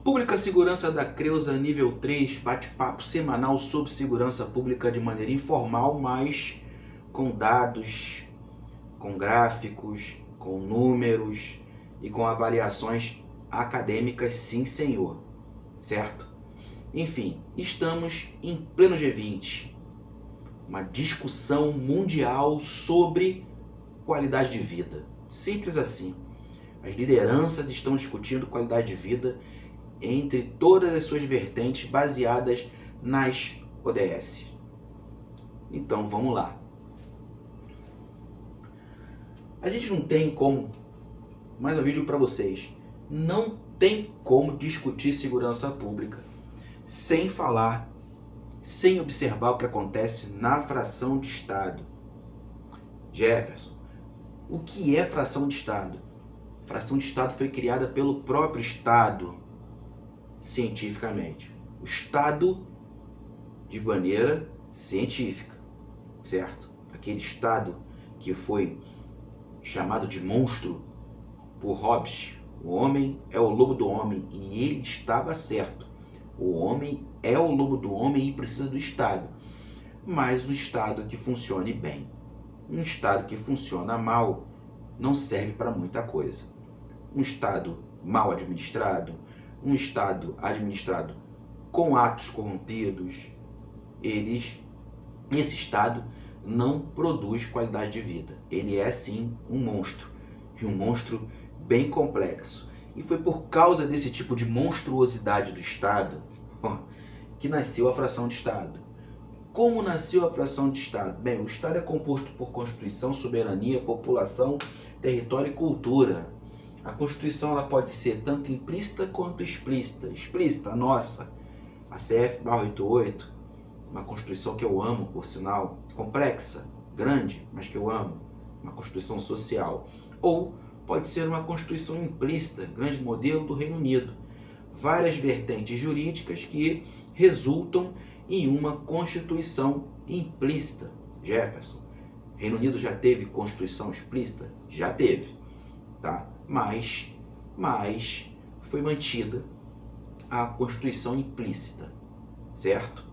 Pública Segurança da Creuza, nível 3, bate-papo semanal sobre segurança pública de maneira informal, mas com dados, com gráficos, com números e com avaliações acadêmicas, sim senhor, certo? Enfim, estamos em pleno G20, uma discussão mundial sobre qualidade de vida, simples assim. As lideranças estão discutindo qualidade de vida entre todas as suas vertentes baseadas nas ODS. Então vamos lá. A gente não tem como, mais um vídeo para vocês, não tem como discutir segurança pública sem falar, sem observar o que acontece na fração de Estado. Jefferson, o que é fração de Estado? Fração de Estado foi criada pelo próprio Estado, cientificamente. O Estado de maneira científica, certo? Aquele Estado que foi chamado de monstro por Hobbes. O homem é o lobo do homem, e ele estava certo. O homem é o lobo do homem e precisa do Estado. Mas um Estado que funcione bem. Um Estado que funciona mal não serve para muita coisa. Um Estado mal administrado, um Estado administrado com atos corrompidos, esse Estado não produz qualidade de vida. Ele é sim um monstro, e um monstro bem complexo. E foi por causa desse tipo de monstruosidade do Estado que nasceu a fração de Estado. Como nasceu a fração de Estado? Bem, o Estado é composto por Constituição, soberania, população, território e cultura. A Constituição ela pode ser tanto implícita quanto explícita. Explícita, a nossa, a CF/88, uma Constituição que eu amo, por sinal, complexa, grande, mas que eu amo, uma Constituição social. Ou pode ser uma Constituição implícita, grande modelo do Reino Unido. Várias vertentes jurídicas que resultam em uma Constituição implícita. Jefferson, Reino Unido já teve Constituição explícita? Já teve, tá? Mas foi mantida a Constituição implícita, certo?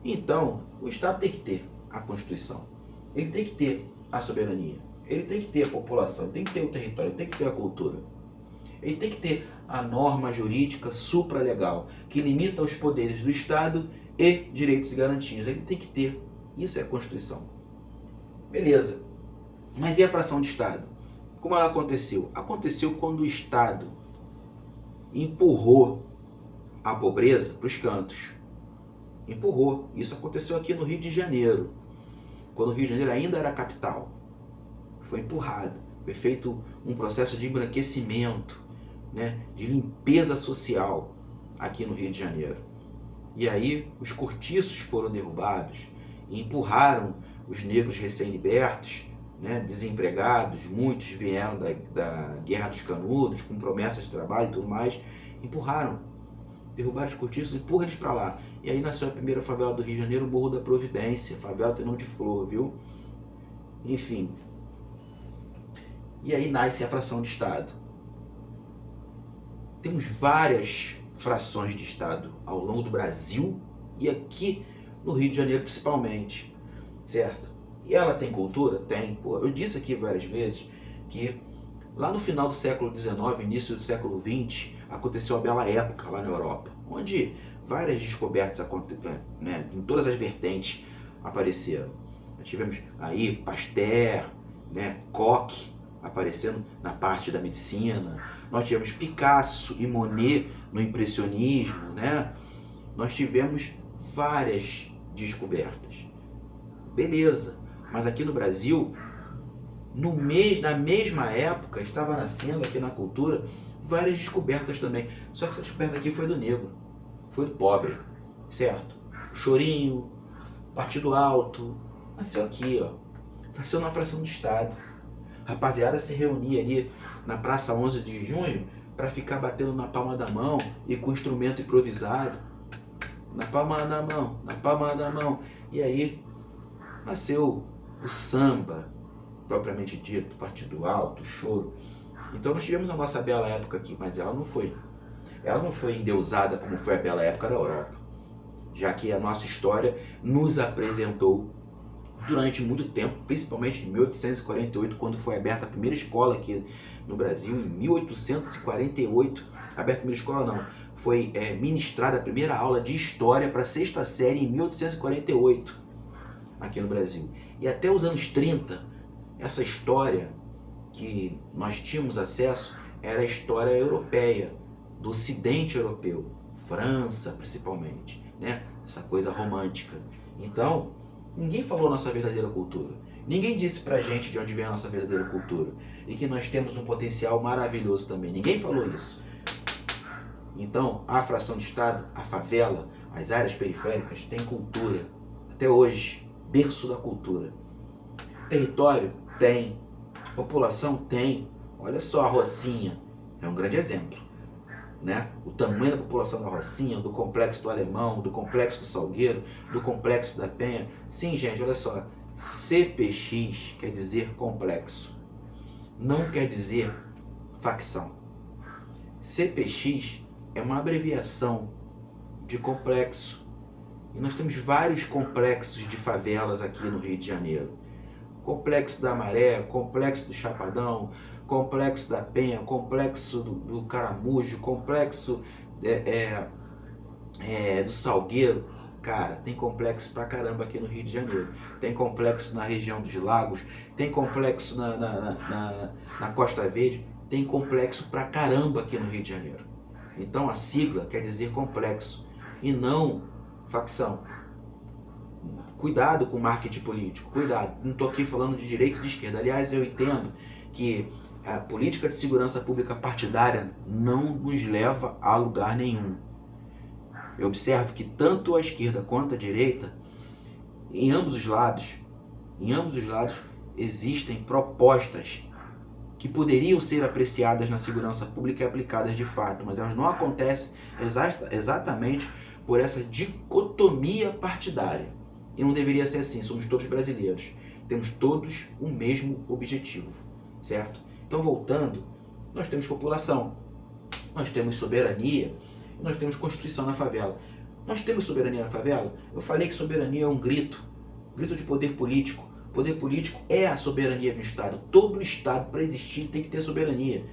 Então, o Estado tem que ter a Constituição, ele tem que ter a soberania, ele tem que ter a população, ele tem que ter o território, ele tem que ter a cultura, ele tem que ter a norma jurídica supralegal, que limita os poderes do Estado e direitos e garantias, ele tem que ter, isso é a Constituição. Beleza, mas e a fração de Estado? Como ela aconteceu? Aconteceu quando o Estado empurrou a pobreza para os cantos. Empurrou. Isso aconteceu aqui no Rio de Janeiro, quando o Rio de Janeiro ainda era a capital. Foi empurrado. Foi feito um processo de embranquecimento, né, de limpeza social aqui no Rio de Janeiro. E aí os cortiços foram derrubados e empurraram os negros recém-libertos, né, desempregados, muitos vieram da Guerra dos Canudos, com promessas de trabalho e tudo mais, empurraram, derrubaram os cortiços, empurram eles para lá. E aí nasceu a primeira favela do Rio de Janeiro, o Morro da Providência, favela tem nome de flor, viu? Enfim. E aí nasce a fração de Estado. Temos várias frações de Estado ao longo do Brasil e aqui no Rio de Janeiro principalmente, certo? E ela tem cultura? Tem. Pô, eu disse aqui várias vezes que lá no final do século XIX, início do século XX, aconteceu a Bela Época lá na Europa, onde várias descobertas né, em todas as vertentes apareceram. Nós tivemos aí Pasteur, né, Koch aparecendo na parte da medicina, nós tivemos Picasso e Monet no impressionismo, né? Nós tivemos várias descobertas. Beleza. Mas aqui no Brasil, na mesma época, estava nascendo aqui na cultura várias descobertas também. Só que essa descoberta aqui foi do negro, foi do pobre, certo? O Chorinho, Partido Alto, nasceu aqui, ó. Nasceu na fração de Estado. A rapaziada se reunia ali na Praça 11 de Junho para ficar batendo na palma da mão e com instrumento improvisado. Na palma da mão, na palma da mão. E aí nasceu o samba, propriamente dito, Partido Alto, choro. Então nós tivemos a nossa bela época aqui, mas ela não foi ela não foi endeusada como foi a bela época da Europa, já que a nossa história nos apresentou durante muito tempo, principalmente em 1848, quando foi aberta a primeira escola aqui no Brasil, em 1848, aberta a primeira escola não, foi ministrada a primeira aula de história para a sexta série em 1848, aqui no Brasil. E até os anos 30, essa história que nós tínhamos acesso era a história europeia, do ocidente europeu, França principalmente, né? Essa coisa romântica. Então, ninguém falou a nossa verdadeira cultura. Ninguém disse pra gente de onde vem a nossa verdadeira cultura. E que nós temos um potencial maravilhoso também. Ninguém falou isso. Então, a fração de Estado, a favela, as áreas periféricas têm cultura. Até hoje, berço da cultura. Território? Tem. População? Tem. Olha só a Rocinha. É um grande exemplo. Né? O tamanho da população da Rocinha, do Complexo do Alemão, do Complexo do Salgueiro, do Complexo da Penha. Sim, gente, olha só. CPX quer dizer complexo. Não quer dizer facção. CPX é uma abreviação de complexo. E nós temos vários complexos de favelas aqui no Rio de Janeiro. Complexo da Maré, Complexo do Chapadão, Complexo da Penha, Complexo do Caramujo, Complexo do Salgueiro. Cara, tem complexo pra caramba aqui no Rio de Janeiro. Tem complexo na região dos Lagos, tem complexo na Costa Verde, tem complexo pra caramba aqui no Rio de Janeiro. Então a sigla quer dizer complexo e não facção. Cuidado com o marketing político, cuidado. Não estou aqui falando de direita e de esquerda. Aliás, eu entendo que a política de segurança pública partidária não nos leva a lugar nenhum. Eu observo que tanto a esquerda quanto a direita, em ambos os lados existem propostas que poderiam ser apreciadas na segurança pública e aplicadas de fato, mas elas não acontecem exatamente por essa dicotomia partidária. E não deveria ser assim, somos todos brasileiros. Temos todos o mesmo objetivo, certo? Então, voltando, nós temos população, nós temos soberania e nós temos Constituição na favela. Nós temos soberania na favela? Eu falei que soberania é um grito de poder político. Poder político é a soberania do Estado. Todo Estado, para existir, tem que ter soberania.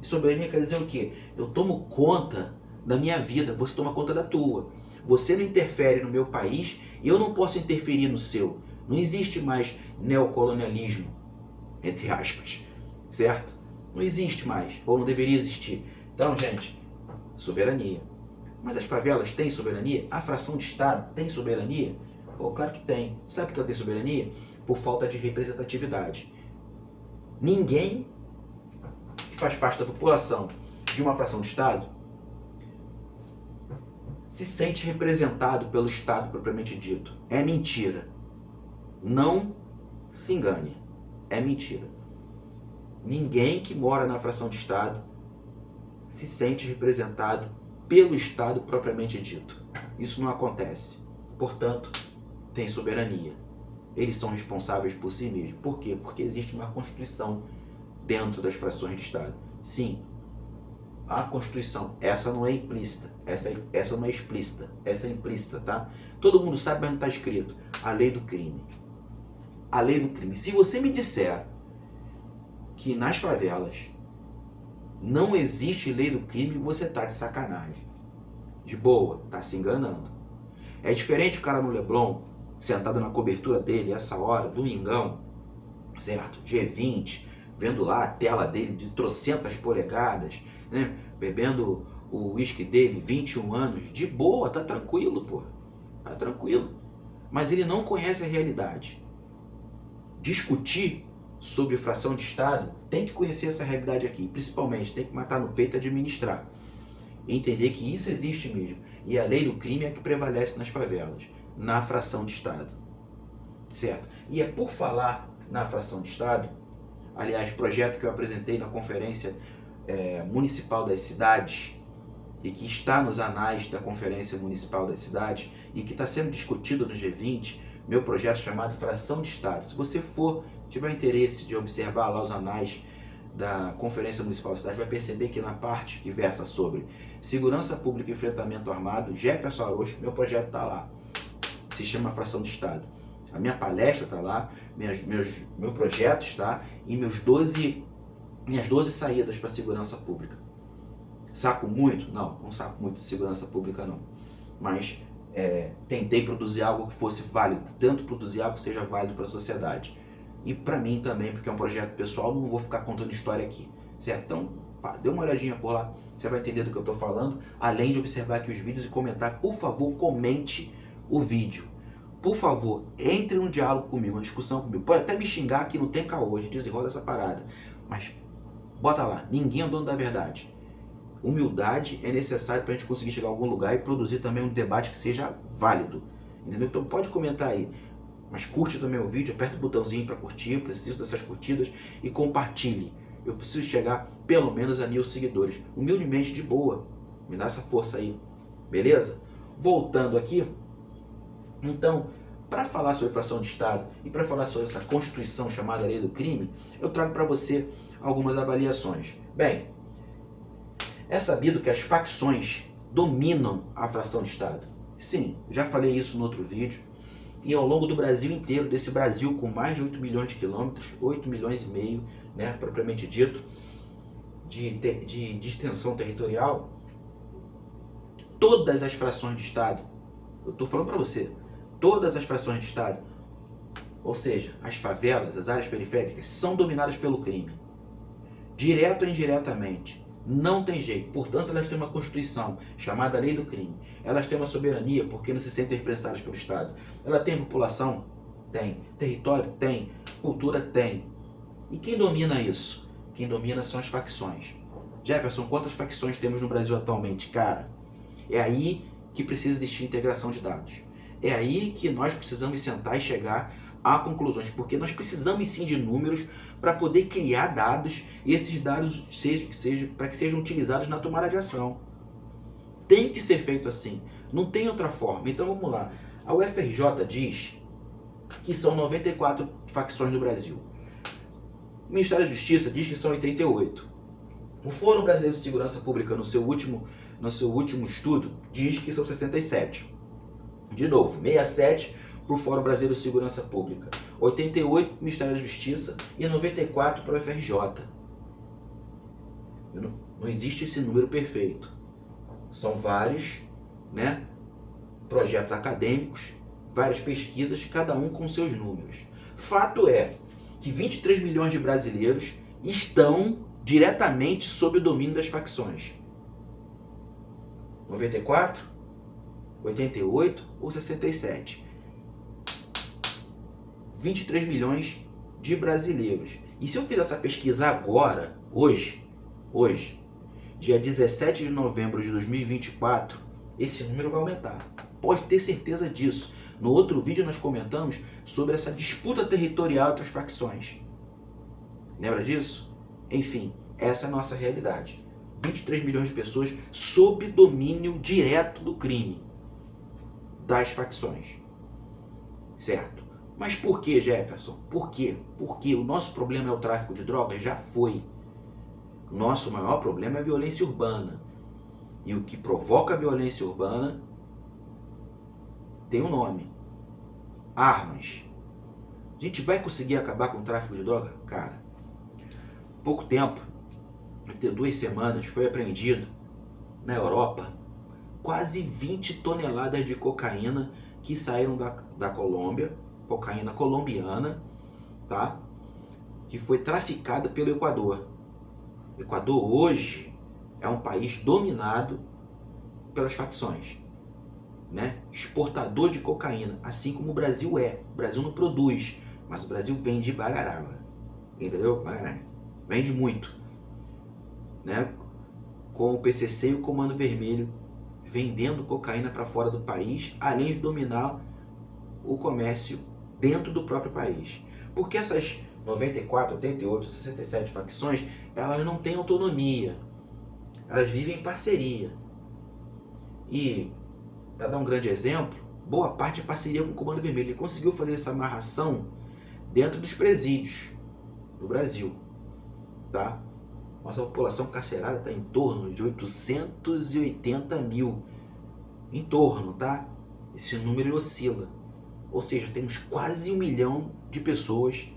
E soberania quer dizer o quê? Eu tomo conta da minha vida, você toma conta da tua. Você não interfere no meu país e eu não posso interferir no seu. Não existe mais neocolonialismo, entre aspas, certo? Não existe mais, ou não deveria existir. Então, gente, soberania. Mas as favelas têm soberania? A fração de Estado tem soberania? Pô, claro que tem. Sabe por que ela tem soberania? Por falta de representatividade. Ninguém que faz parte da população de uma fração de Estado se sente representado pelo Estado propriamente dito. É mentira. Não se engane. É mentira. Ninguém que mora na fração de Estado se sente representado pelo Estado propriamente dito. Isso não acontece. Portanto, tem soberania. Eles são responsáveis por si mesmos. Por quê? Porque existe uma Constituição dentro das frações de Estado. Sim, a Constituição, essa não é implícita, essa não é explícita, essa é implícita, tá? Todo mundo sabe, mas não está escrito. A lei do crime. A lei do crime. Se você me disser que nas favelas não existe lei do crime, você está de sacanagem. De boa, está se enganando. É diferente o cara no Leblon, sentado na cobertura dele, essa hora, domingão, certo? G20, vendo lá a tela dele de trocentas polegadas, né? Bebendo o uísque dele, 21 anos, de boa, tá tranquilo, pô. Tá tranquilo. Mas ele não conhece a realidade. Discutir sobre fração de Estado tem que conhecer essa realidade aqui, principalmente, tem que matar no peito e administrar. E entender que isso existe mesmo. E a lei do crime é que prevalece nas favelas, na fração de Estado. Certo? E é por falar na fração de Estado, aliás, projeto que eu apresentei na Conferência Municipal das Cidades, e que está nos anais da Conferência Municipal das Cidades, e que está sendo discutido no G20, meu projeto chamado Fração de Estado. Se você tiver interesse de observar lá os anais da Conferência Municipal da Cidade vai perceber que na parte que versa sobre segurança pública e enfrentamento armado, Jefferson Arocho, meu projeto está lá. Se chama Fração de Estado. A minha palestra está lá, meu projeto está e minhas 12 saídas para segurança pública. Saco muito? Não saco muito de segurança pública não. Mas tentei produzir algo que fosse válido, tanto produzir algo que seja válido para a sociedade. E para mim também, porque é um projeto pessoal, não vou ficar contando história aqui, certo? Então, dê uma olhadinha por lá, você vai entender do que eu estou falando, além de observar aqui os vídeos e comentar. Por favor, comente o vídeo. Por favor, entre num diálogo comigo, uma discussão comigo. Pode até me xingar que não tem caô, a gente desenrola essa parada. Mas bota lá, ninguém é dono da verdade. Humildade é necessário para a gente conseguir chegar a algum lugar e produzir também um debate que seja válido. Entendeu? Então pode comentar aí. Mas curte também o vídeo, aperta o botãozinho para curtir, eu preciso dessas curtidas, e compartilhe. Eu preciso chegar pelo menos a 1000 seguidores. Humildemente, de boa. Me dá essa força aí. Beleza? Voltando aqui. Então, para falar sobre fração de Estado e para falar sobre essa Constituição chamada Lei do Crime, eu trago para você algumas avaliações. Bem, é sabido que as facções dominam a fração de Estado. Sim, já falei isso no outro vídeo. E ao longo do Brasil inteiro, desse Brasil com mais de 8 milhões de quilômetros, 8 milhões e meio, né, propriamente dito, de extensão territorial, todas as frações de Estado, eu estou falando para você, todas as frações de Estado, ou seja, as favelas, as áreas periféricas, são dominadas pelo crime, direto ou indiretamente. Não tem jeito, portanto elas têm uma Constituição chamada Lei do Crime. Elas têm uma soberania porque não se sentem representadas pelo Estado. Ela tem população? Tem. Território? Tem. Cultura? Tem. E quem domina isso? Quem domina são as facções. Jefferson, quantas facções temos no Brasil atualmente? Cara, é aí que precisa existir integração de dados. É aí que nós precisamos sentar e chegar a conclusões, porque nós precisamos sim de números para poder criar dados e esses dados para que sejam utilizados na tomada de ação. Tem que ser feito assim, não tem outra forma. Então vamos lá, a UFRJ diz que são 94 facções no Brasil. O Ministério da Justiça diz que são 88. O Fórum Brasileiro de Segurança Pública, no seu último estudo, diz que são 67. De novo, 67 para o Fórum Brasileiro de Segurança Pública, 88 para o Ministério da Justiça e 94 para o FRJ. Não existe esse número perfeito. São vários, né, projetos acadêmicos, várias pesquisas, cada um com seus números. Fato é que 23 milhões de brasileiros estão diretamente sob o domínio das facções. 94, 88 ou 67. 23 milhões de brasileiros. E se eu fizer essa pesquisa agora, hoje, dia 17 de novembro de 2024, esse número vai aumentar. Pode ter certeza disso. No outro vídeo nós comentamos sobre essa disputa territorial entre as facções. Lembra disso? Enfim, essa é a nossa realidade. 23 milhões de pessoas sob domínio direto do crime, das facções. Certo? Mas por que, Jefferson? Por quê? Porque o nosso problema é o tráfico de drogas? Já foi. O nosso maior problema é a violência urbana. E o que provoca a violência urbana tem um nome. Armas. A gente vai conseguir acabar com o tráfico de droga? Cara, pouco tempo, até 2 semanas, foi apreendido na Europa quase 20 toneladas de cocaína que saíram da Colômbia, cocaína colombiana, tá? Que foi traficada pelo Equador. O Equador hoje é um país dominado pelas facções, né? Exportador de cocaína, assim como o Brasil é. O Brasil não produz, mas o Brasil vende bagarava, entendeu? Vende muito, né? Com o PCC e o Comando Vermelho vendendo cocaína para fora do país, além de dominar o comércio dentro do próprio país. Porque essas 94, 88, 67 facções, elas não têm autonomia. Elas vivem em parceria. E, para dar um grande exemplo, boa parte é parceria com o Comando Vermelho. Ele conseguiu fazer essa amarração dentro dos presídios do Brasil, tá? Nossa população carcerária está em torno de 880 mil. Em torno, tá? Esse número oscila. Ou seja, temos quase 1 milhão de pessoas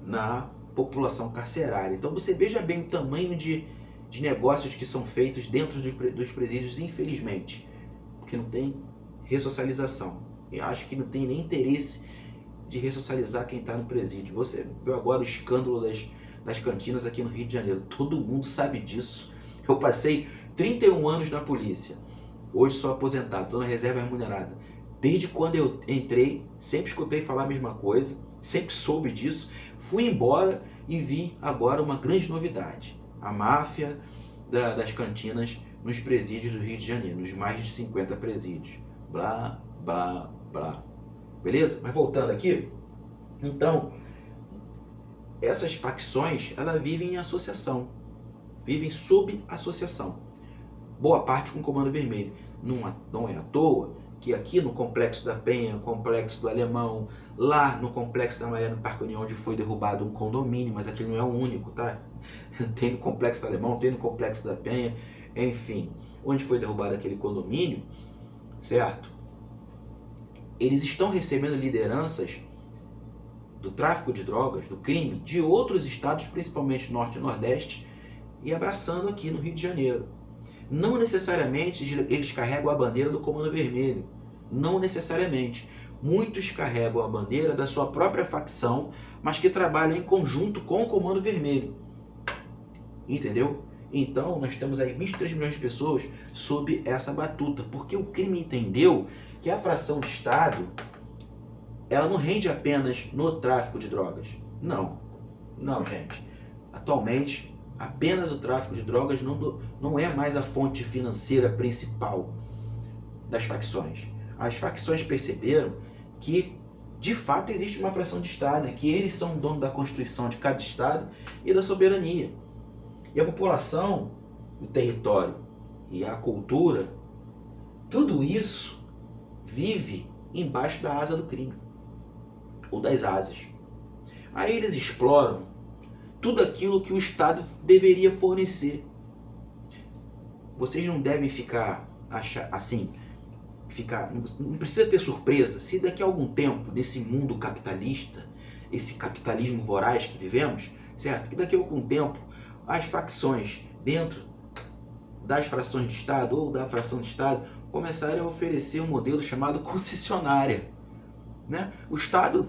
na população carcerária. Então você veja bem o tamanho de negócios que são feitos dentro dos presídios, infelizmente. Porque não tem ressocialização. Eu acho que não tem nem interesse de ressocializar quem está no presídio. Você viu agora o escândalo das cantinas aqui no Rio de Janeiro. Todo mundo sabe disso. Eu passei 31 anos na polícia. Hoje sou aposentado, estou na reserva remunerada. Desde quando eu entrei, sempre escutei falar a mesma coisa, sempre soube disso. Fui embora e vi agora uma grande novidade. A máfia das cantinas nos presídios do Rio de Janeiro, nos mais de 50 presídios. Blá, blá, blá. Beleza? Mas voltando aqui, então, essas facções, elas vivem em associação. Vivem sob associação. Boa parte com o Comando Vermelho. Não é à toa que aqui no Complexo da Penha, Complexo do Alemão, lá no Complexo da Maré, no Parque União, onde foi derrubado um condomínio, mas aquele não é o único, tá? Tem no Complexo do Alemão, tem no Complexo da Penha, enfim, onde foi derrubado aquele condomínio, certo? Eles estão recebendo lideranças do tráfico de drogas, do crime, de outros estados, principalmente Norte e Nordeste, e abraçando aqui no Rio de Janeiro. Não necessariamente eles carregam a bandeira do Comando Vermelho. Não necessariamente. Muitos carregam a bandeira da sua própria facção, mas que trabalham em conjunto com o Comando Vermelho. Entendeu? Então, nós temos aí 23 milhões de pessoas sob essa batuta, porque o crime entendeu que a fração de Estado, ela não rende apenas no tráfico de drogas. Não. Não, gente. Atualmente, apenas o tráfico de drogas não é mais a fonte financeira principal das facções. As facções perceberam que, de fato, existe uma fração de Estado, que eles são dono da constituição de cada Estado e da soberania. E a população, o território e a cultura, tudo isso vive embaixo da asa do crime, ou das asas. Aí eles exploram tudo aquilo que o Estado deveria fornecer. Vocês não devem ficar não precisa ter surpresa se daqui a algum tempo, nesse mundo capitalista, esse capitalismo voraz que vivemos, certo? Que daqui a algum tempo as facções dentro das frações de Estado ou da fração de Estado começarem a oferecer um modelo chamado concessionária, né? O Estado,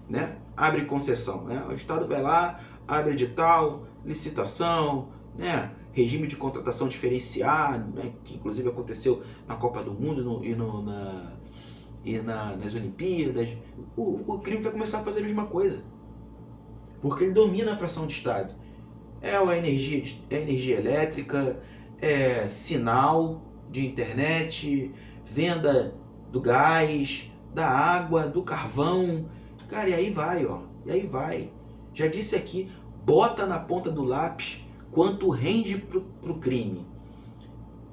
né, abre concessão, né? O Estado vai lá, abre edital, licitação, né? Regime de contratação diferenciado, né? Que inclusive aconteceu na Copa do Mundo nas Olimpíadas. O crime vai começar a fazer a mesma coisa, porque ele domina a fração de Estado. É a energia elétrica, é sinal de internet, venda do gás, da água, do carvão. Cara, e aí vai, ó. E aí vai. Já disse aqui, bota na ponta do lápis quanto rende pro crime.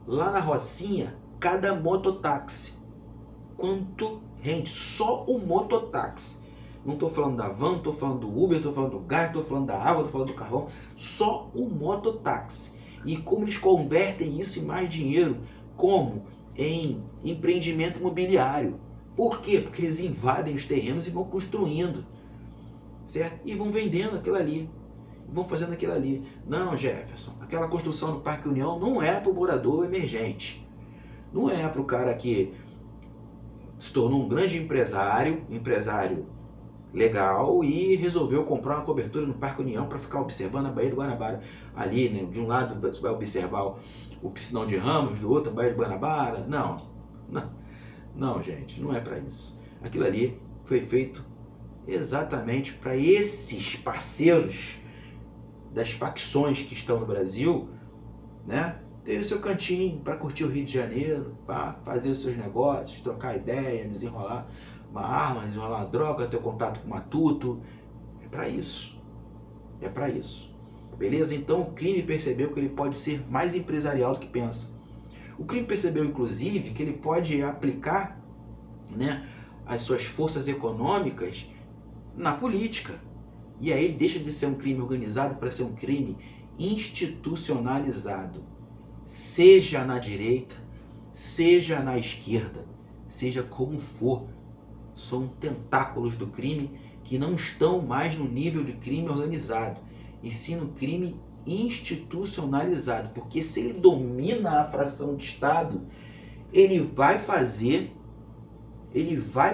Lá na Rocinha, cada mototáxi. Quanto rende? Só o mototáxi. Não estou falando da van, não estou falando do Uber, estou falando do gás, estou falando da água, estou falando do carvão. Só o mototáxi. E como eles convertem isso em mais dinheiro? Como? Em empreendimento imobiliário. Por quê? Porque eles invadem os terrenos e vão construindo, certo? E vão vendendo aquilo ali. Vão fazendo aquilo ali. Não, Jefferson, aquela construção no Parque União não é para o morador emergente. Não é para o cara que se tornou um grande empresário legal e resolveu comprar uma cobertura no Parque União para ficar observando a Baía do Guanabara ali, né? De um lado você vai observar o Piscinão de Ramos, do outro a Baía do Guanabara. Não, gente, não é para isso. Aquilo ali foi feito exatamente para esses parceiros das facções que estão no Brasil, né? Ter o seu cantinho para curtir o Rio de Janeiro, para fazer os seus negócios, trocar ideia, desenrolar uma arma, desenrolar uma droga, ter contato com o matuto. É para isso. É para isso. Beleza? Então o crime percebeu que ele pode ser mais empresarial do que pensa. O crime percebeu, inclusive, que ele pode aplicar, né, as suas forças econômicas na política. E aí ele deixa de ser um crime organizado para ser um crime institucionalizado. Seja na direita, seja na esquerda, seja como for, são tentáculos do crime que não estão mais no nível de crime organizado, e sim no crime institucionalizado, porque se ele domina a fração de Estado, ele vai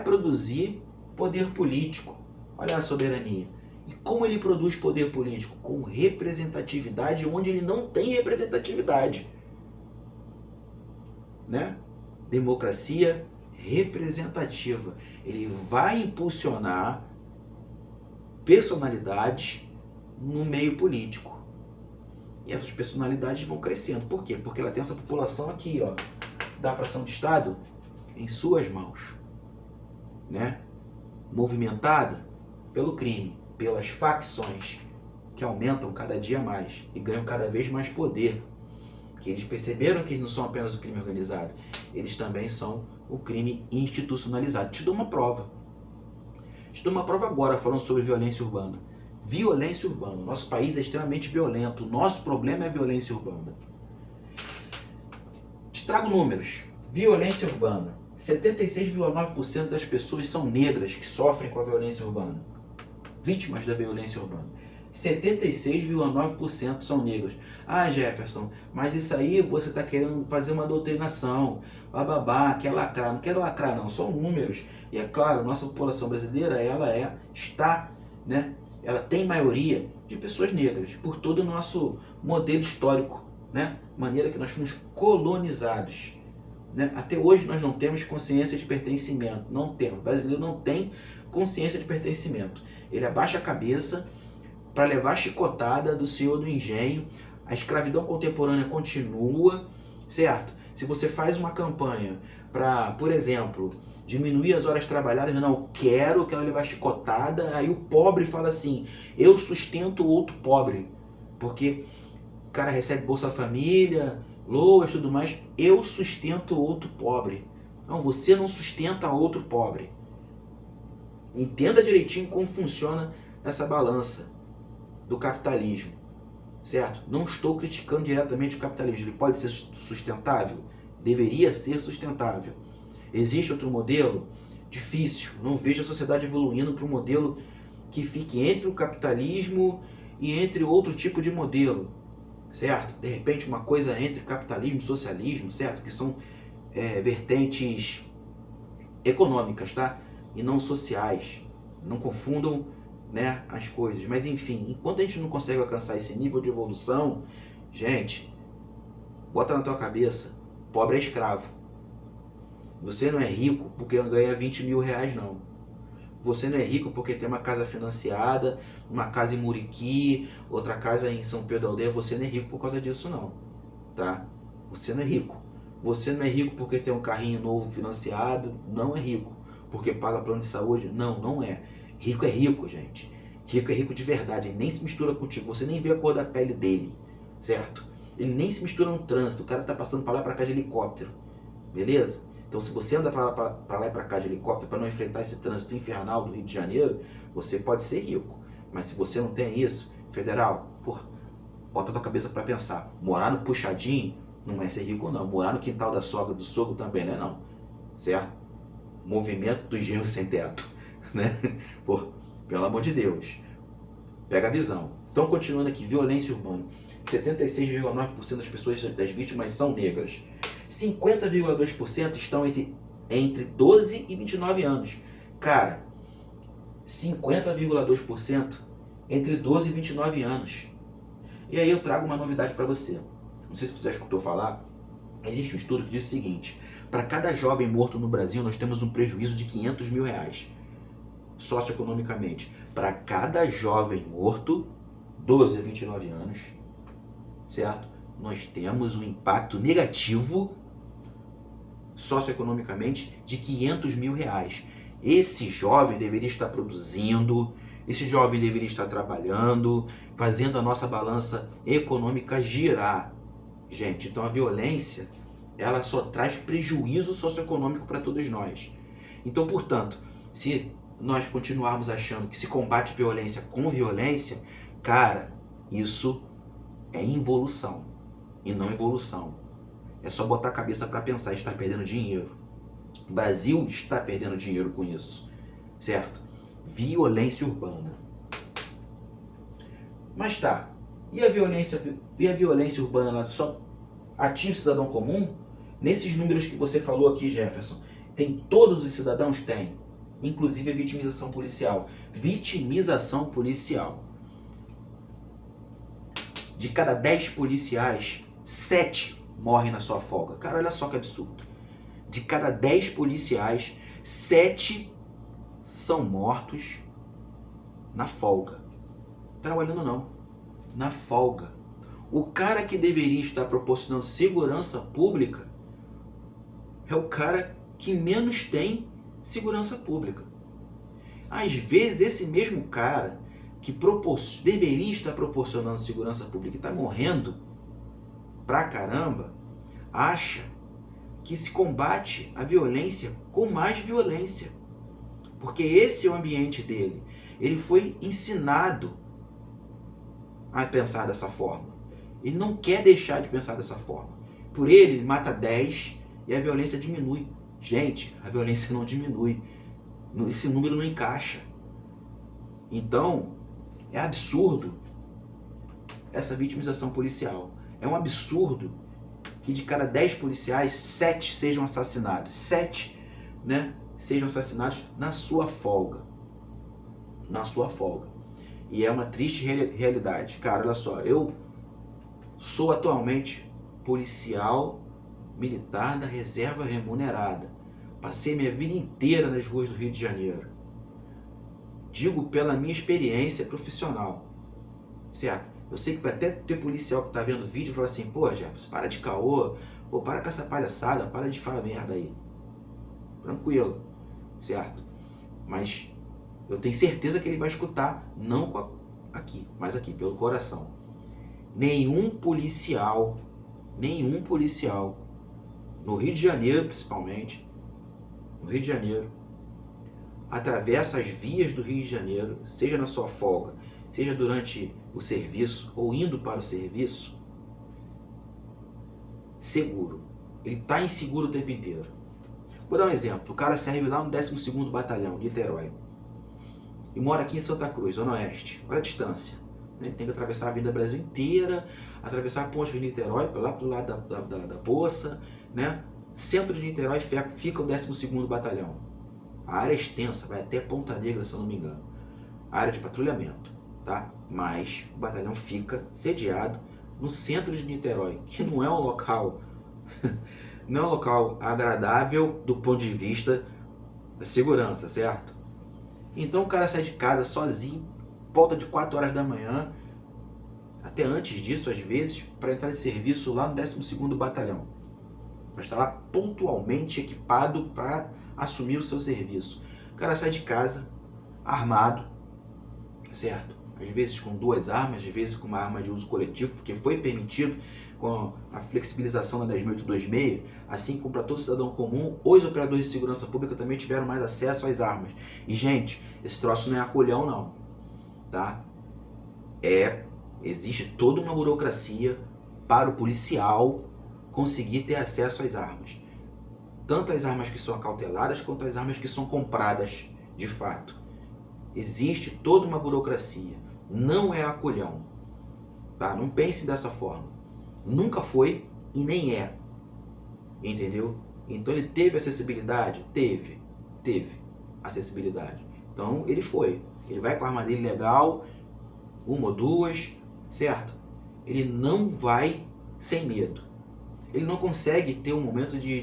produzir poder político. Olha a soberania. E como ele produz poder político? Com representatividade onde ele não tem representatividade. Né? Democracia representativa. Ele vai impulsionar personalidades no meio político. E essas personalidades vão crescendo. Por quê? Porque ela tem essa população aqui, ó, da fração de Estado em suas mãos, né? Movimentada pelo crime, pelas facções que aumentam cada dia mais e ganham cada vez mais poder. Que eles perceberam que eles não são apenas o crime organizado, eles também são o crime institucionalizado. Te dou uma prova. Te dou uma prova agora falando sobre violência urbana. Violência urbana. Nosso país é extremamente violento. O nosso problema é a violência urbana. Te trago números. Violência urbana. 76,9% das pessoas são negras que sofrem com a violência urbana. Vítimas da violência urbana. 76,9% são negros. Ah, Jefferson, mas isso aí você está querendo fazer uma doutrinação. Bababá, quer lacrar. Não quero lacrar não, são números. E é claro, nossa população brasileira, ela tem maioria de pessoas negras, por todo o nosso modelo histórico, né? Maneira que nós fomos colonizados. Né? Até hoje nós não temos consciência de pertencimento. Não temos. O brasileiro não tem consciência de pertencimento. Ele abaixa a cabeça para levar a chicotada do senhor do engenho. A escravidão contemporânea continua, certo? Se você faz uma campanha para, por exemplo, diminuir as horas trabalhadas, não quero levar chicotada, aí o pobre fala assim, eu sustento o outro pobre, porque o cara recebe Bolsa Família, loas e tudo mais, eu sustento o outro pobre. Não, você não sustenta outro pobre. Entenda direitinho como funciona essa balança do capitalismo, certo? Não estou criticando diretamente o capitalismo, ele pode ser sustentável? Deveria ser sustentável. Existe outro modelo? Difícil. Não vejo a sociedade evoluindo para um modelo que fique entre o capitalismo e entre outro tipo de modelo, certo? De repente uma coisa entre capitalismo e socialismo, certo? Que são vertentes econômicas, tá? E não sociais. Não confundam, né, as coisas. Mas enfim, enquanto a gente não consegue alcançar esse nível de evolução, gente, bota na tua cabeça, pobre é escravo. Você não é rico porque ganha 20 mil reais, não. Você não é rico porque tem uma casa financiada, uma casa em Muriqui, outra casa em São Pedro da Aldeia. Você não é rico por causa disso, não. Tá? Você não é rico. Você não é rico porque tem um carrinho novo financiado. Não é rico. Porque paga plano de saúde. Não, não é. Rico é rico, gente. Rico é rico de verdade. Ele nem se mistura contigo. Você nem vê a cor da pele dele. Certo? Ele nem se mistura no trânsito. O cara tá passando pra lá e pra cá de helicóptero. Beleza? Então, se você anda para lá e para cá de helicóptero para não enfrentar esse trânsito infernal do Rio de Janeiro, você pode ser rico. Mas se você não tem isso, federal, bota a tua cabeça para pensar. Morar no puxadinho não é ser rico, não. Morar no quintal da sogra, do sogro também não é, não. Certo? Movimento do engenho sem teto. Né? Pelo amor de Deus. Pega a visão. Então, continuando aqui, violência urbana. 76,9% das pessoas, das vítimas são negras. 50,2% estão entre 12 e 29 anos. Cara, 50,2% entre 12 e 29 anos. E aí eu trago uma novidade para você. Não sei se você já escutou falar. Existe um estudo que diz o seguinte. Para cada jovem morto no Brasil, nós temos um prejuízo de 500 mil reais. Socioeconomicamente. Para cada jovem morto, 12 a 29 anos, certo? Nós temos um impacto negativo socioeconomicamente de 500 mil reais. Esse jovem deveria estar produzindo, esse jovem deveria estar trabalhando, fazendo a nossa balança econômica girar. Gente, então a violência, ela só traz prejuízo socioeconômico para todos nós. Então, portanto, se nós continuarmos achando que se combate violência com violência, cara, isso é involução e não evolução. É só botar a cabeça para pensar, está perdendo dinheiro. O Brasil está perdendo dinheiro com isso, certo? Violência urbana. Mas tá, e a violência urbana, ela só atinge o cidadão comum? Nesses números que você falou aqui, Jefferson, tem todos os cidadãos? Tem. Inclusive a vitimização policial. Vitimização policial. De cada 10 policiais, 7 morrem na sua folga. Cara, olha só que absurdo. De cada 10 policiais, 7 são mortos na folga. Trabalhando não, na folga. O cara que deveria estar proporcionando segurança pública é o cara que menos tem segurança pública. Às vezes esse mesmo cara que deveria estar proporcionando segurança pública e está morrendo pra caramba, acha que se combate a violência com mais violência. Porque esse é o ambiente dele. Ele foi ensinado a pensar dessa forma. Ele não quer deixar de pensar dessa forma. Por ele mata 10 e a violência diminui. Gente, a violência não diminui. Esse número não encaixa. Então, é absurdo essa vitimização policial. É um absurdo que de cada 10 policiais, 7 sejam assassinados. 7, né, sejam assassinados na sua folga. Na sua folga. E é uma triste realidade. Cara, olha só, eu sou atualmente policial militar da reserva remunerada. Passei minha vida inteira nas ruas do Rio de Janeiro. Digo pela minha experiência profissional. Certo? Eu sei que vai até ter policial que está vendo o vídeo e fala assim, pô, Jefferson, para de caô, pô, para com essa palhaçada, para de falar merda aí. Tranquilo, certo? Mas eu tenho certeza que ele vai escutar, não aqui, mas aqui, pelo coração. Nenhum policial, no Rio de Janeiro principalmente, no Rio de Janeiro, atravessa as vias do Rio de Janeiro, seja na sua folga, seja durante o serviço ou indo para o serviço, seguro. Ele está inseguro o tempo inteiro. Vou dar um exemplo. O cara serve lá no 12º Batalhão, Niterói, e mora aqui em Santa Cruz, Zona Oeste. Olha a distância. Ele tem que atravessar a Avenida Brasil inteira, atravessar a ponte de Niterói, lá pro lado da Poça, né? Centro de Niterói fica o 12º Batalhão. A área é extensa, vai até Ponta Negra, se eu não me engano. A área de patrulhamento, tá? Mas o batalhão fica sediado no centro de Niterói, que não é um local, não é um local agradável do ponto de vista da segurança, certo? Então o cara sai de casa sozinho, volta de 4 horas da manhã, até antes disso às vezes, para entrar em serviço lá no 12º Batalhão. Vai estar lá pontualmente equipado para assumir o seu serviço. O cara sai de casa armado, certo? Às vezes com 2 armas, às vezes com uma arma de uso coletivo, porque foi permitido com a flexibilização da 10.826, assim como para todo cidadão comum, os operadores de segurança pública também tiveram mais acesso às armas. E gente, esse troço não é acolhão não, tá? Existe toda uma burocracia para o policial conseguir ter acesso às armas. Tanto as armas que são acauteladas, quanto as armas que são compradas de fato. Existe toda uma burocracia. Não é acolhão. Tá? Não pense dessa forma. Nunca foi e nem é. Entendeu? Então ele teve acessibilidade? Teve acessibilidade. Então ele foi. Ele vai com a arma dele legal, 1 ou 2, certo? Ele não vai sem medo. Ele não consegue ter um momento de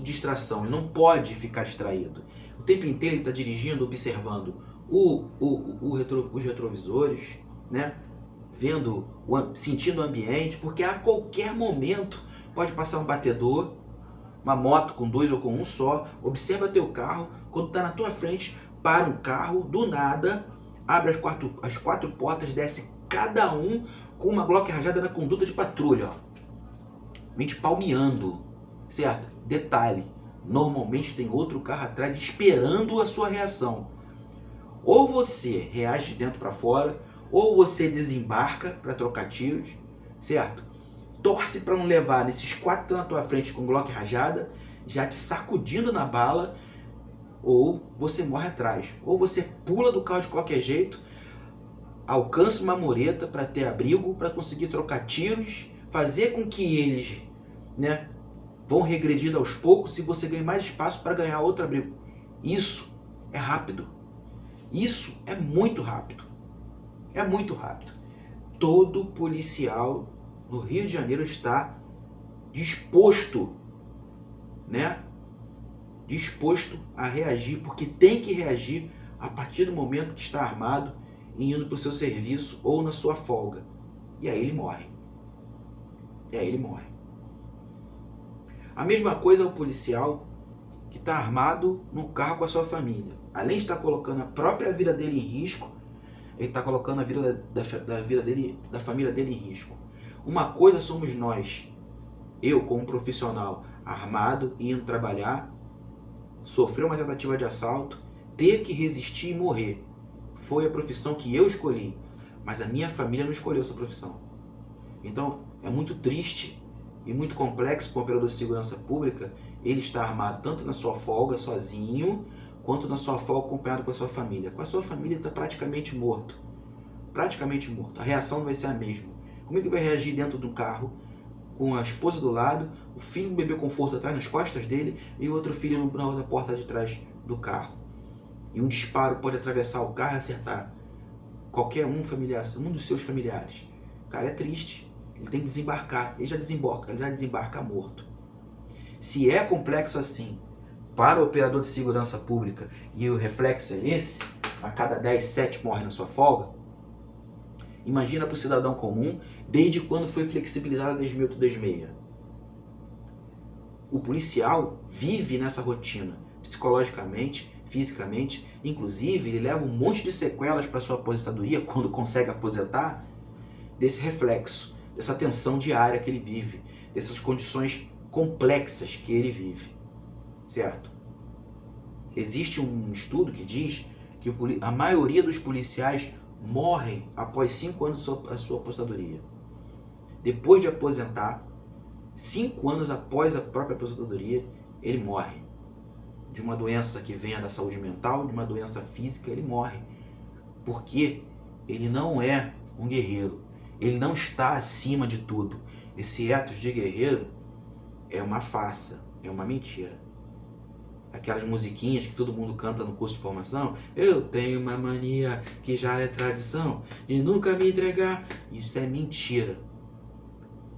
distração. Ele não pode ficar distraído. O tempo inteiro ele está dirigindo, observando os retrovisores, né? Vendo, sentindo o ambiente, porque a qualquer momento pode passar um batedor, uma moto com 2 ou com 1 só. Observa teu carro, quando está na tua frente, para um carro, do nada, abre as 4 portas, desce cada um com uma Glock rajada na conduta de patrulha, ó. Mente palmeando, certo? Detalhe, normalmente tem outro carro atrás esperando a sua reação. Ou você reage de dentro para fora, ou você desembarca para trocar tiros, certo? Torce para não levar nesses 4 que estão na tua frente com Glock rajada, já te sacudindo na bala, ou você morre atrás. Ou você pula do carro de qualquer jeito, alcança uma mureta para ter abrigo, para conseguir trocar tiros, fazer com que eles, né, vão regredindo aos poucos e você ganhe mais espaço para ganhar outro abrigo. Isso é rápido. Isso é muito rápido. É muito rápido. Todo policial no Rio de Janeiro está disposto, né? Disposto a reagir, porque tem que reagir a partir do momento que está armado e indo para o seu serviço ou na sua folga. E aí ele morre. E aí ele morre. A mesma coisa é o policial que está armado no carro com a sua família. Além de estar colocando a própria vida dele em risco, ele está colocando a vida da vida dele, da família dele em risco. Uma coisa somos nós, eu como profissional armado, indo trabalhar, sofreu uma tentativa de assalto, ter que resistir e morrer. Foi a profissão que eu escolhi, mas a minha família não escolheu essa profissão. Então é muito triste e muito complexo para o operador de segurança pública ele estar armado tanto na sua folga sozinho, quanto na sua folga acompanhado com a sua família. Com a sua família está praticamente morto. Praticamente morto. A reação não vai ser a mesma. Como é que vai reagir dentro do carro, com a esposa do lado, o filho do bebê conforto atrás nas costas dele e o outro filho na outra porta de trás do carro? E um disparo pode atravessar o carro e acertar qualquer um familiar, um dos seus familiares. Cara, é triste. Ele tem que desembarcar. Ele já desembarca morto. Se é complexo assim para o operador de segurança pública e o reflexo é esse, a cada 10, 7 morrem na sua folga, imagina para o cidadão comum desde quando foi flexibilizada a 10.826. O policial vive nessa rotina, psicologicamente, fisicamente, inclusive ele leva um monte de sequelas para sua aposentadoria, quando consegue aposentar, desse reflexo, dessa tensão diária que ele vive, dessas condições complexas que ele vive, certo? Existe um estudo que diz que a maioria dos policiais morrem após 5 anos da sua aposentadoria. Depois de aposentar, 5 anos após a própria aposentadoria, ele morre. De uma doença que venha da saúde mental, de uma doença física, ele morre. Porque ele não é um guerreiro. Ele não está acima de tudo. Esse ethos de guerreiro é uma farsa, é uma mentira. Aquelas musiquinhas que todo mundo canta no curso de formação, eu tenho uma mania que já é tradição de nunca me entregar. Isso é mentira.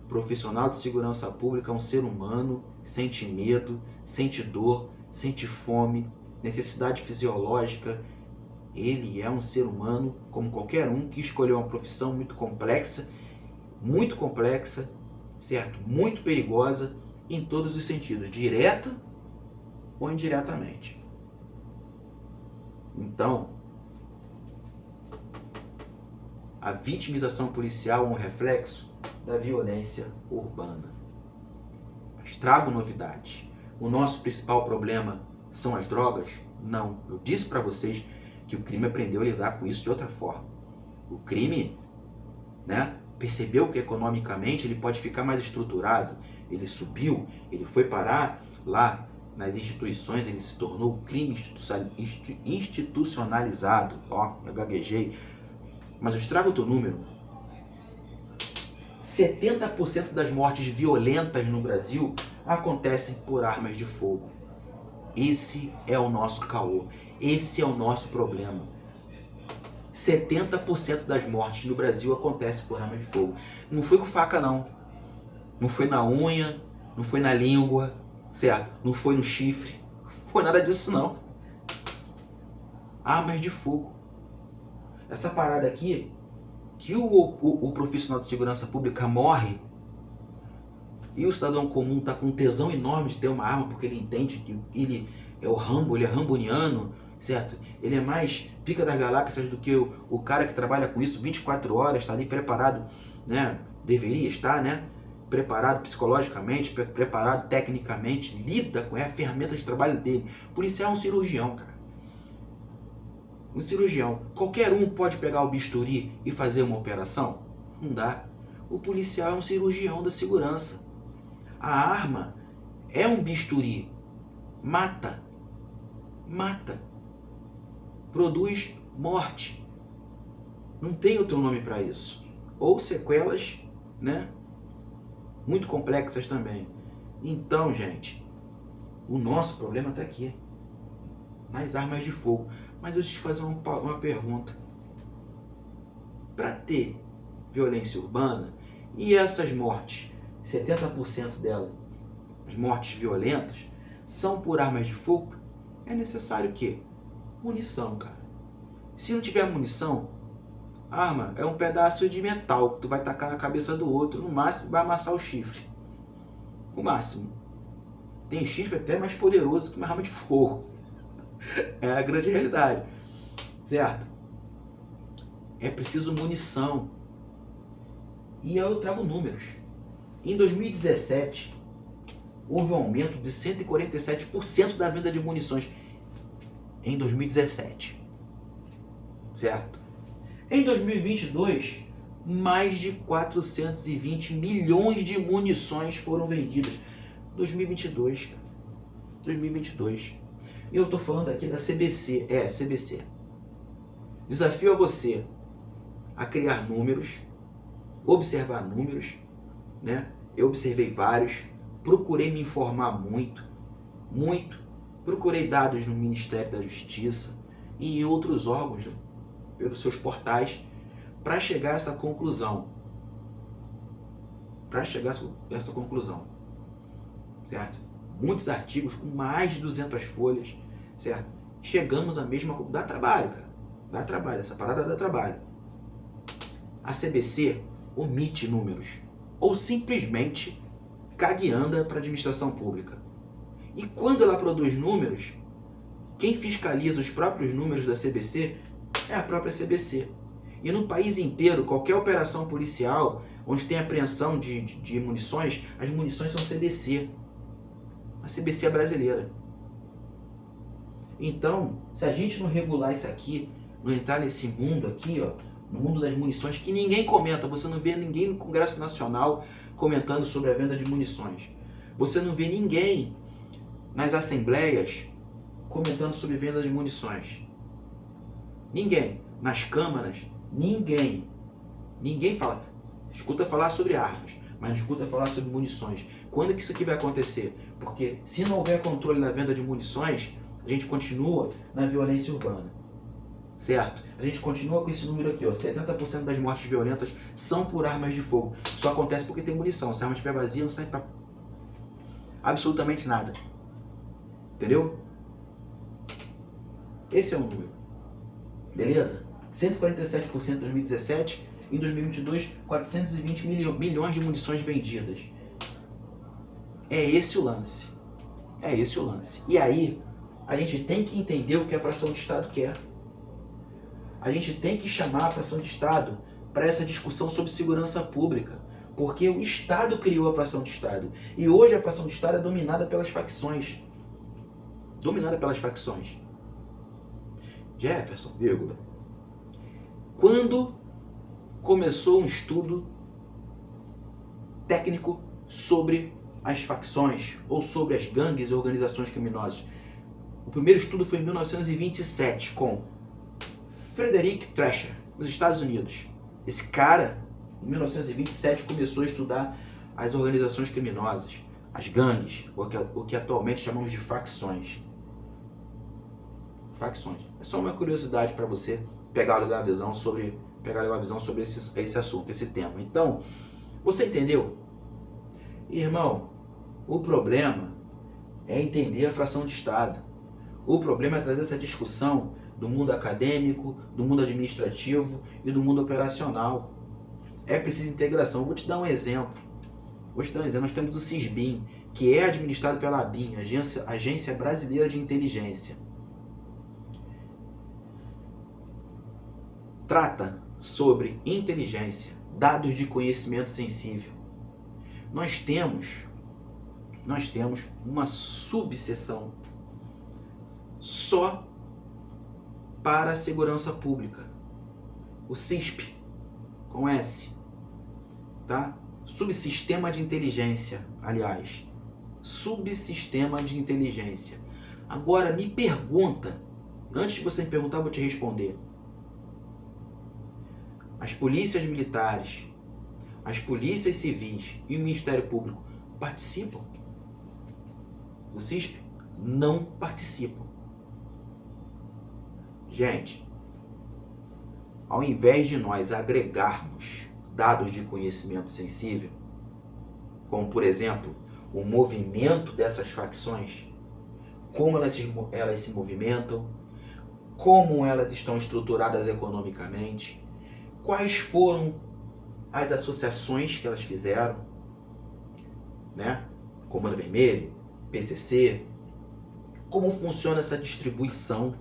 O profissional de segurança pública é um ser humano, sente medo, sente dor, sente fome, necessidade fisiológica. Ele é um ser humano como qualquer um que escolheu uma profissão muito complexa, certo? Muito perigosa em todos os sentidos, direta ou indiretamente. Então, a vitimização policial é um reflexo da violência urbana. Mas trago novidades. O nosso principal problema são as drogas? Não. Eu disse para vocês que o crime aprendeu a lidar com isso de outra forma. O crime, né, percebeu que economicamente ele pode ficar mais estruturado. Ele subiu, ele foi parar lá nas instituições, ele se tornou crime institucionalizado. Ó, eu gaguejei. Mas eu trago outro número. 70% das mortes violentas no Brasil acontecem por armas de fogo. Esse é o nosso caô. Esse é o nosso problema. 70% das mortes no Brasil acontecem por arma de fogo. Não foi com faca, não. Não foi na unha, não foi na língua, certo? Não foi no chifre. Não foi nada disso, não. Armas de fogo. Essa parada aqui, que o profissional de segurança pública morre e o cidadão comum está com um tesão enorme de ter uma arma porque ele entende que ele é o Rambo, ele é ramboniano, certo? Ele é mais pica das galáxias do que o cara que trabalha com isso 24 horas, está ali preparado, né? Deveria estar, né? preparado psicologicamente, preparado tecnicamente, lida com a ferramenta de trabalho dele. O policial é um cirurgião, cara. Um cirurgião. Qualquer um pode pegar o bisturi e fazer uma operação? Não dá. O policial é um cirurgião da segurança. A arma é um bisturi. Mata. Mata. Produz morte. Não tem outro nome para isso. Ou sequelas, né? Muito complexas também. Então, gente, o nosso problema está aqui. Nas armas de fogo. Mas deixa eu te fazer uma pergunta. Para ter violência urbana e essas mortes, 70% delas, as mortes violentas, são por armas de fogo, é necessário o quê? Munição, cara. Se não tiver munição, arma é um pedaço de metal que tu vai tacar na cabeça do outro, no máximo vai amassar o chifre. O máximo. Tem chifre até mais poderoso que uma arma de fogo. É a grande realidade. Certo? É preciso munição. E eu trago números. Em 2017, houve um aumento de 147% da venda de munições. Em 2017. Certo? Em 2022, mais de 420 milhões de munições foram vendidas. 2022, cara. 2022. E eu estou falando aqui da CBC. CBC. Desafio a você a criar números, observar números, né? Eu observei vários, procurei me informar muito. Procurei dados no Ministério da Justiça e em outros órgãos, pelos seus portais, para chegar a essa conclusão. Certo? Muitos artigos com mais de 200 folhas, certo? Chegamos à mesma... Dá trabalho, cara. Dá trabalho, essa parada dá trabalho. A CBC omite números ou simplesmente caga e anda para a administração pública. E quando ela produz números, quem fiscaliza os próprios números da CBC é a própria CBC. E no país inteiro, qualquer operação policial onde tem apreensão de munições, as munições são CBC. A CBC é brasileira. Então, se a gente não regular isso aqui, não entrar nesse mundo aqui, ó, no mundo das munições, que ninguém comenta, você não vê ninguém no Congresso Nacional comentando sobre a venda de munições. Você não vê ninguém nas assembleias comentando sobre venda de munições. Ninguém. Nas câmaras, ninguém. Ninguém fala. Escuta falar sobre armas, mas não escuta falar sobre munições. Quando que isso aqui vai acontecer? Porque se não houver controle na venda de munições, a gente continua na violência urbana. Certo? A gente continua com esse número aqui, ó. 70% das mortes violentas são por armas de fogo. Só acontece porque tem munição. Se a arma estiver vazia, não serve pra absolutamente nada. Entendeu? Esse é o número. Beleza? 147% em 2017. Em 2022, 420 milhões de munições vendidas. É esse o lance. É esse o lance. E aí, a gente tem que entender o que a fração de Estado quer. A gente tem que chamar a fração de Estado para essa discussão sobre segurança pública. Porque o Estado criou a fração de Estado. E hoje a fração de Estado é dominada pelas facções. Dominada pelas facções. Jefferson, vírgula. Quando começou um estudo técnico sobre as facções ou sobre as gangues e organizações criminosas? O primeiro estudo foi em 1927 com Frederick Thrasher, nos Estados Unidos. Esse cara, em 1927, começou a estudar as organizações criminosas, as gangues, o que atualmente chamamos de facções. Facções. É só uma curiosidade para você pegar a visão sobre esse assunto, esse tema. Então, você entendeu? Irmão, o problema é entender a fração de Estado. O problema é trazer essa discussão do mundo acadêmico, do mundo administrativo e do mundo operacional. É preciso integração. Eu vou te dar um exemplo. Nós temos o CISBIN, que é administrado pela ABIN, Agência Brasileira de Inteligência. Trata sobre inteligência, dados de conhecimento sensível. nós temos uma subseção só para a segurança pública, o CISP, com S, tá? Subsistema de inteligência, aliás, subsistema de inteligência. Agora me pergunta, antes de você me perguntar, eu vou te responder. As polícias militares, as polícias civis e o Ministério Público participam do CISP? Não participam. Gente, ao invés de nós agregarmos dados de conhecimento sensível, como por exemplo, o movimento dessas facções, como elas se movimentam, como elas estão estruturadas economicamente, quais foram as associações que elas fizeram, né? Comando Vermelho, PCC, como funciona essa distribuição,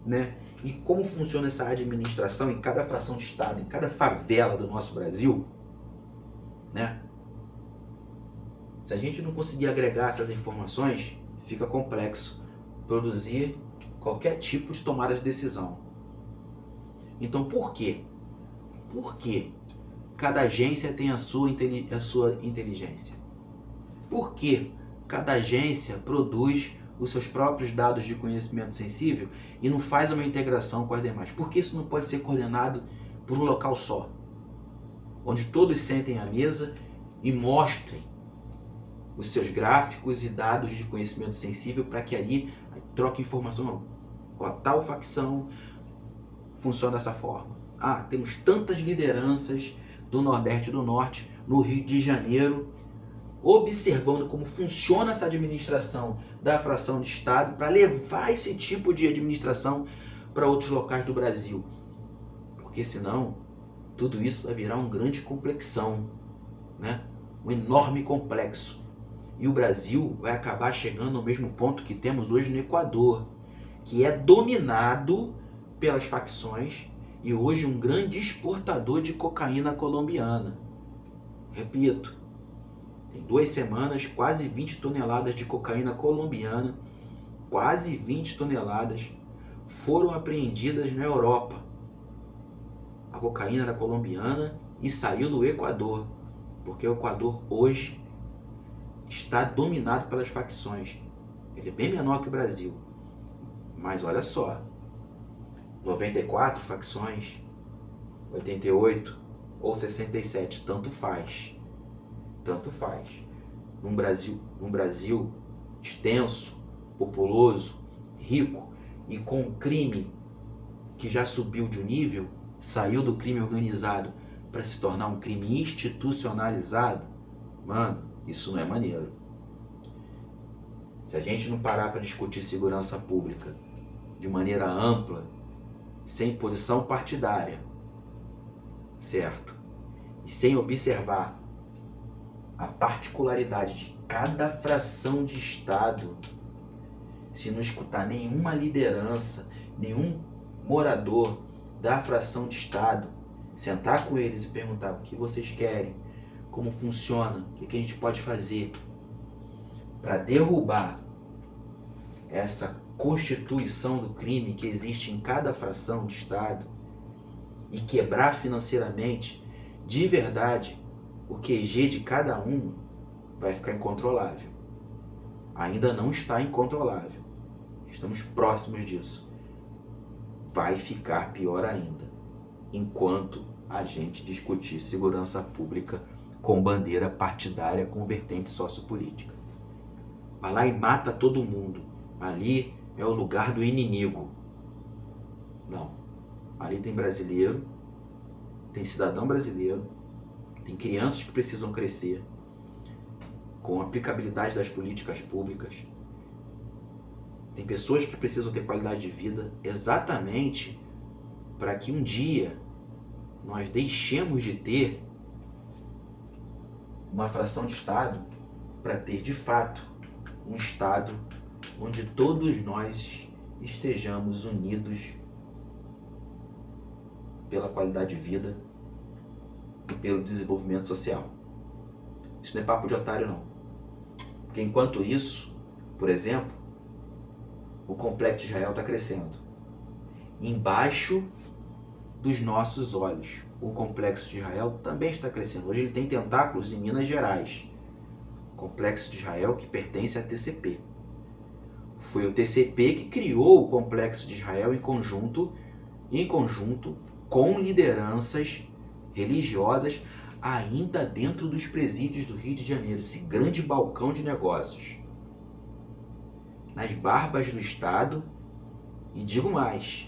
né? E como funciona essa administração em cada fração de estado, em cada favela do nosso Brasil, né? Se a gente não conseguir agregar essas informações, fica complexo produzir qualquer tipo de tomada de decisão. Então, por quê? Por que cada agência tem a sua inteligência? Por que cada agência produz os seus próprios dados de conhecimento sensível e não faz uma integração com as demais? Por que isso não pode ser coordenado por um local só? Onde todos sentem à mesa e mostrem os seus gráficos e dados de conhecimento sensível para que ali troque informação. Ó, tal facção funciona dessa forma. Ah, temos tantas lideranças do Nordeste e do Norte, no Rio de Janeiro, observando como funciona essa administração da fração de Estado para levar esse tipo de administração para outros locais do Brasil. Porque senão, tudo isso vai virar uma grande complexão, né? Um enorme complexo. E o Brasil vai acabar chegando ao mesmo ponto que temos hoje no Equador, que é dominado pelas facções e hoje um grande exportador de cocaína colombiana. Repito, tem 2 semanas, quase 20 toneladas de cocaína colombiana, quase 20 toneladas, foram apreendidas na Europa. A cocaína era colombiana e saiu do Equador, porque o Equador hoje está dominado pelas facções. Ele é bem menor que o Brasil. Mas olha só, 94 facções, 88 ou 67, tanto faz. Tanto faz. Num Brasil extenso, populoso, rico e com um crime que já subiu de um nível, saiu do crime organizado para se tornar um crime institucionalizado, mano, isso não é maneiro. Se a gente não parar para discutir segurança pública de maneira ampla, sem posição partidária, certo? E sem observar a particularidade de cada fração de Estado, se não escutar nenhuma liderança, nenhum morador da fração de Estado, sentar com eles e perguntar o que vocês querem, como funciona, o que a gente pode fazer para derrubar essa constituição do crime que existe em cada fração de Estado e quebrar financeiramente, de verdade, o QG de cada um, vai ficar incontrolável. Ainda não está incontrolável. Estamos próximos disso. Vai ficar pior ainda, enquanto a gente discutir segurança pública com bandeira partidária com vertente sociopolítica. Vai lá e mata todo mundo. Ali é o lugar do inimigo. Não. Ali tem brasileiro, tem cidadão brasileiro, tem crianças que precisam crescer com a aplicabilidade das políticas públicas. Tem pessoas que precisam ter qualidade de vida exatamente para que um dia nós deixemos de ter uma fração de Estado para ter de fato um Estado onde todos nós estejamos unidos pela qualidade de vida e pelo desenvolvimento social. Isso não é papo de otário, não. Porque enquanto isso, por exemplo, o complexo de Israel está crescendo. Embaixo dos nossos olhos, o complexo de Israel também está crescendo. Hoje ele tem tentáculos em Minas Gerais. O complexo de Israel que pertence à TCP. Foi o TCP que criou o complexo de Israel em conjunto com lideranças religiosas ainda dentro dos presídios do Rio de Janeiro, esse grande balcão de negócios. Nas barbas do Estado, e digo mais,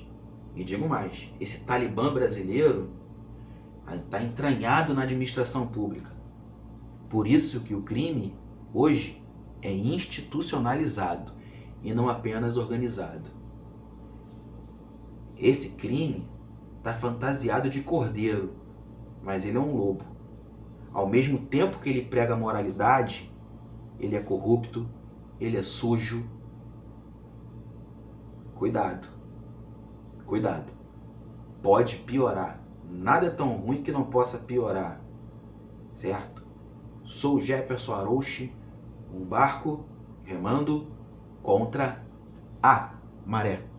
esse Talibã brasileiro está entranhado na administração pública. Por isso que o crime, hoje, é institucionalizado e não apenas organizado. Esse crime está fantasiado de cordeiro, mas ele é um lobo. Ao mesmo tempo que ele prega moralidade, ele é corrupto, ele é sujo. Cuidado. Cuidado. Pode piorar. Nada é tão ruim que não possa piorar. Certo? Sou Jefferson Arouche, um barco remando contra a maré.